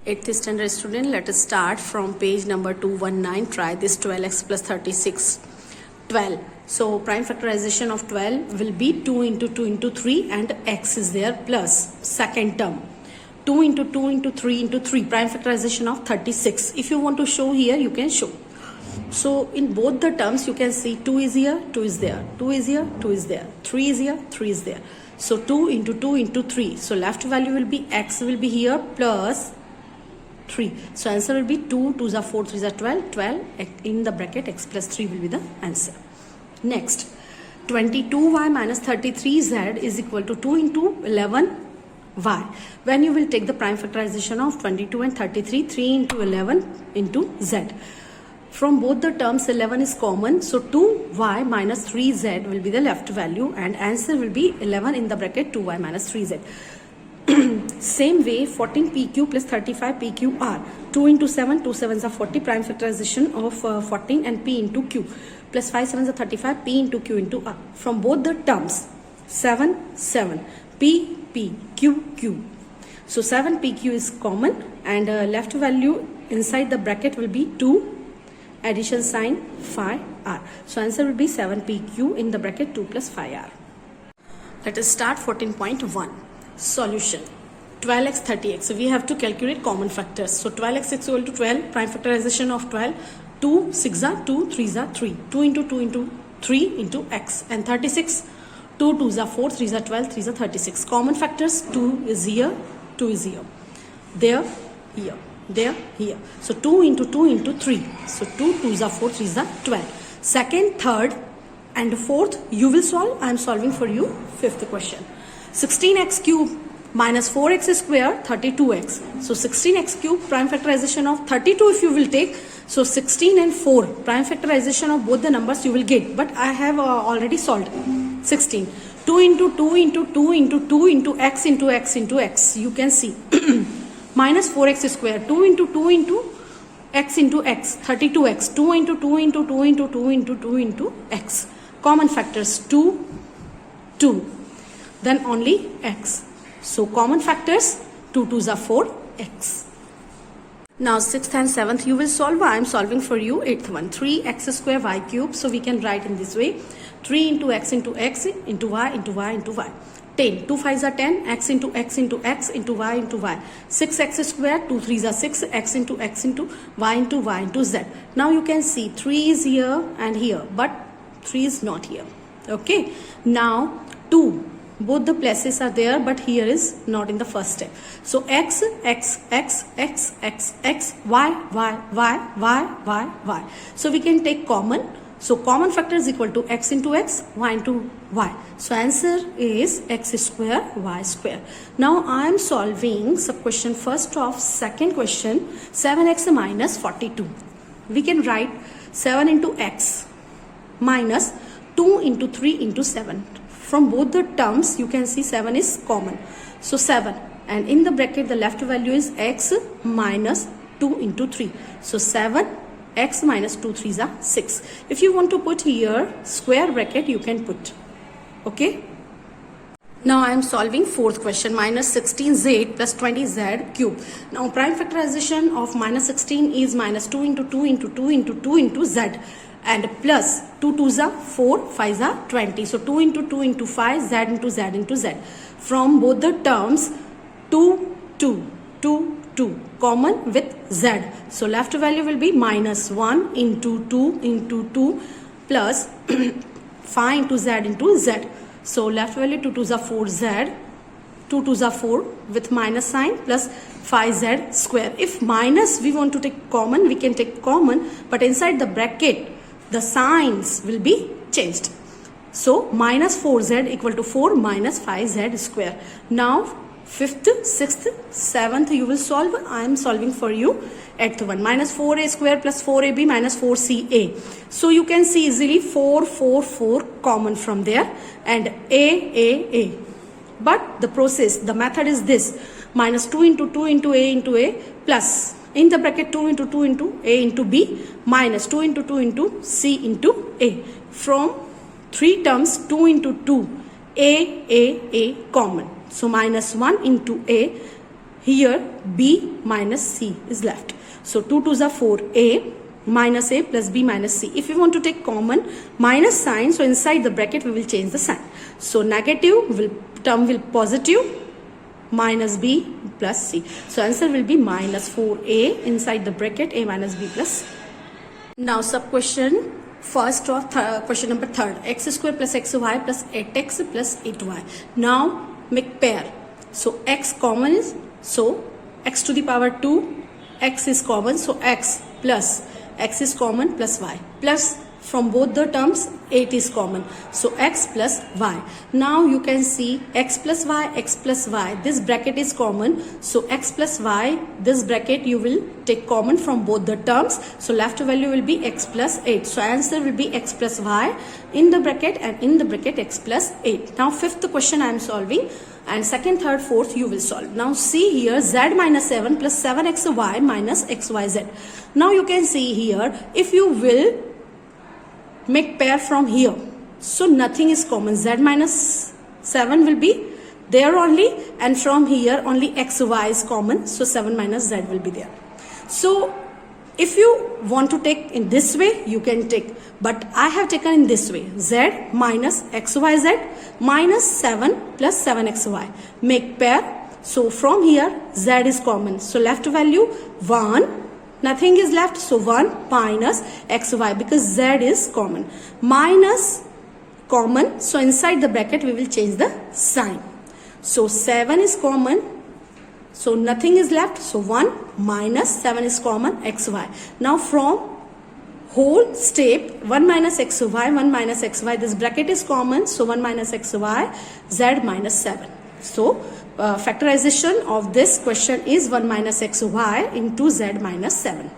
8th standard student, let us start from page number 219. Try this 12x plus 36, 12. So prime factorization of 12 will be 2 into 2 into 3 and x is there plus second term 2 into 2 into 3 into 3, prime factorization of 36. If you want to show here, you can show. So in both the terms you can see 2 is here, 2 is there, 2 is here, 2 is there, 3 is here, 3 is there. So 2 into 2 into 3. So left value will be x will be here plus 3. So answer will be 2, 2s are 4, 3s are 12, 12 in the bracket x plus 3 will be the answer. Next, 22y minus 33z is equal to 2 into 11y. When you will take the prime factorization of 22 and 33, 3 into 11 into z. From both the terms 11 is common, so 2y minus 3z will be the left value and answer will be 11 in the bracket 2y minus 3z. Same way 14pq plus 35pq are 2 into 7, 2 7s are 40, prime factorization of 14 and p into q plus 5 7s are 35, p into q into r. From both the terms 7 7, p p, q q. So 7pq is common and left value inside the bracket will be 2 addition sign phi r. So answer will be 7pq in the bracket 2 plus phi r. Let us start 14.1. Solution 12x 30x. So we have to calculate common factors. So 12x is equal to 12, prime factorization of 12, 2 6 are 2, 3s are 3, 2 into 2 into 3 into x, and 36, 2 2s are 4, 3s are 12, 3s are 36. Common factors, 2 is here, 2 is here, there, here, there, here. So 2 into 2 into 3. So 2 2s are 4, 3s are 12. Second, third and fourth you will solve. I am solving for you fifth question. 16x cube minus 4x square 32x. So 16x cube prime factorization of 32 if you will take. So 16 and 4 prime factorization of both the numbers you will get. But I have already solved 16. 2 into 2 into 2 into 2 into x into x into x. You can see minus 4x square 2 into 2 into x into x 32x 2 into 2 into 2 into 2 into 2 into x. Common factors 2 2. Then only x. So common factors 2 2s are 4 x. Now 6th and 7th you will solve. I am solving for you 8th one. 3x square y cube. So we can write in this way. 3 into x into x into y into y into y. 10. 2 5s are 10. X into x into x into y into y. 6x square. 2 3s are 6. X into y into z. Now you can see 3 is here and here. But 3 is not here. Okay. Now 2. Both the places are there, but here is not in the first step. So x, x, x, x, x, x, y, y, y, y, y, y. So we can take common. So common factor is equal to x into x, y into y. So answer is x square, y square. Now I am solving sub question first of second question, 7x minus 42. We can write 7 into x minus 2 into 3 into 7. From both the terms, you can see 7 is common. So 7. And in the bracket, the left value is x minus 2 into 3. So 7, x minus 2 3s are 6. If you want to put here square bracket, you can put. Okay. Now I am solving fourth question. Minus 16z plus 20z cube. Now prime factorization of minus 16 is minus 2 into 2 into 2 into 2 into z. And plus 2 2s are 4, 5s are 20. So 2 into 2 into 5, z into z into z. From both the terms 2, 2, 2, 2 common with z. So left value will be minus 1 into 2 into 2 plus 5 into z into z. So left value 2 2s are 4z, 2 2s are 4 with minus sign plus 5z square. If minus we want to take common, we can take common, but inside the bracket the signs will be changed. So minus 4z equal to 4 minus 5z square. Now 5th, 6th, 7th you will solve. I am solving for you 8th one. Minus 4a square plus 4ab minus 4ca. So you can see easily 4 4 4 common from there and a. But the process, the method is this. Minus 2 into 2 into a plus in the bracket 2 into 2 into a into b minus 2 into 2 into c into a. From 3 terms 2 into 2 a common. So minus 1 into a here b minus c is left. So 2 2s are 4, a minus a plus b minus c. If we want to take common minus sign, so inside the bracket we will change the sign. So negative term will positive minus b plus c. So answer will be minus 4a inside the bracket a minus b plus c. Now sub question first or question number third, x square plus xy plus 8x plus 8y. Now make pair. So x common is, so x to the power 2, x is common, so x plus x is common plus y, plus from both the terms 8 is common, so x plus y. Now you can see x plus y, this bracket is common, so x plus y, this bracket you will take common from both the terms, so left value will be x plus 8. So answer will be x plus y in the bracket and in the bracket x plus 8. Now fifth question I am solving, and second, third, fourth you will solve. Now see here, z minus 7 plus 7xy minus xyz. Now you can see here, if you will make pair from here, so nothing is common, z minus 7 will be there only, and from here only xy is common, so 7 minus z will be there. So if you want to take in this way, you can take, but I have taken in this way, z minus xyz minus 7 plus 7xy. Make pair, so from here z is common, so left value 1, nothing is left, so 1 minus xy, because z is common, minus common, so inside the bracket we will change the sign. So 7 is common, so nothing is left, so 1 minus 7 is common, xy. Now from whole step 1 minus xy, this bracket is common, so 1 minus xy, z minus 7. So factorization of this question is 1 minus xy into z minus 7.